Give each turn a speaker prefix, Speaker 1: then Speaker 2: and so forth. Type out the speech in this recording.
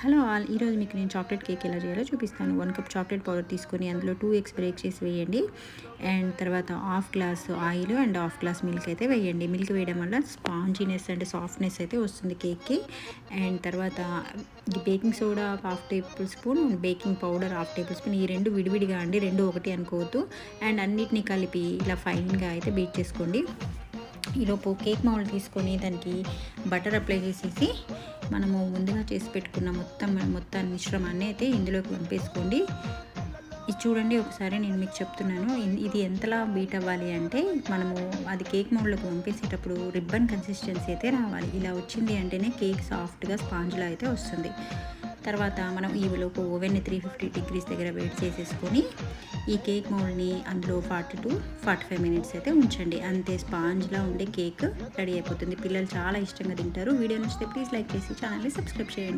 Speaker 1: Hello all, ఈరోజు మీకు నేను చాక్లెట్ కేక్ ఎలా చేయాలో చూపిస్తాను. 1 కప్ చాక్లెట్ పౌడర్ తీసుకొని అందులో 2 ఎగ్స్ బ్రేక్ చేసి వేయండి. అండ్ తర్వాత half glass oil and half glass milk అయితే వేయండి. మిల్క్ వేయడం వల్ల స్పాంజీనెస్ అండ్ సాఫ్ట్నెస్ అయితే వస్తుంది కేక్కి. అండ్ తర్వాత ఈ baking soda half table spoon, baking powder half table spoon, ఈ రెండు విడివిడిగా అండి, రెండు ఒకటి అనుకోవద్దు. అండ్ అన్నిటినీ కలిపి ఇలా ఫైన్గా అయితే బీట్ చేసుకోండి. ఈలోపు కేక్ మౌల్డ్ తీసుకొని దానికి బటర్ అప్లై చేసేసి మనము ముందుగా చేసి పెట్టుకున్న మొత్తం మిశ్రమాన్ని అయితే ఇందులోకి పంపేసుకోండి. ఇది చూడండి, ఒకసారి నేను మీకు చెప్తున్నాను. ఇది ఎంతలా బీట్ అవ్వాలి అంటే, మనము అది కేక్ మౌల్డ్లోకి పంపేసేటప్పుడు రిబ్బన్ కన్సిస్టెన్సీ అయితే రావాలి. ఇలా వచ్చింది అంటేనే కేక్ సాఫ్ట్గా స్పాంజ్లా అయితే వస్తుంది. తర్వాత మనం ఈలోపు ఓవెన్ని 350 డిగ్రీస్ దగ్గర వేడి చేసేసుకొని ఈ కేక్ మౌల్డ్ని అందులో 40 to 45 మినిట్స్ అయితే ఉంచండి. అంతే, స్పాంజ్లా ఉండే కేక్ రెడీ అయిపోతుంది. పిల్లలు చాలా ఇష్టంగా తింటారు. వీడియో నచ్చితే ప్లీజ్ లైక్ చేసి ఛానల్ని సబ్స్క్రైబ్ చేయండి.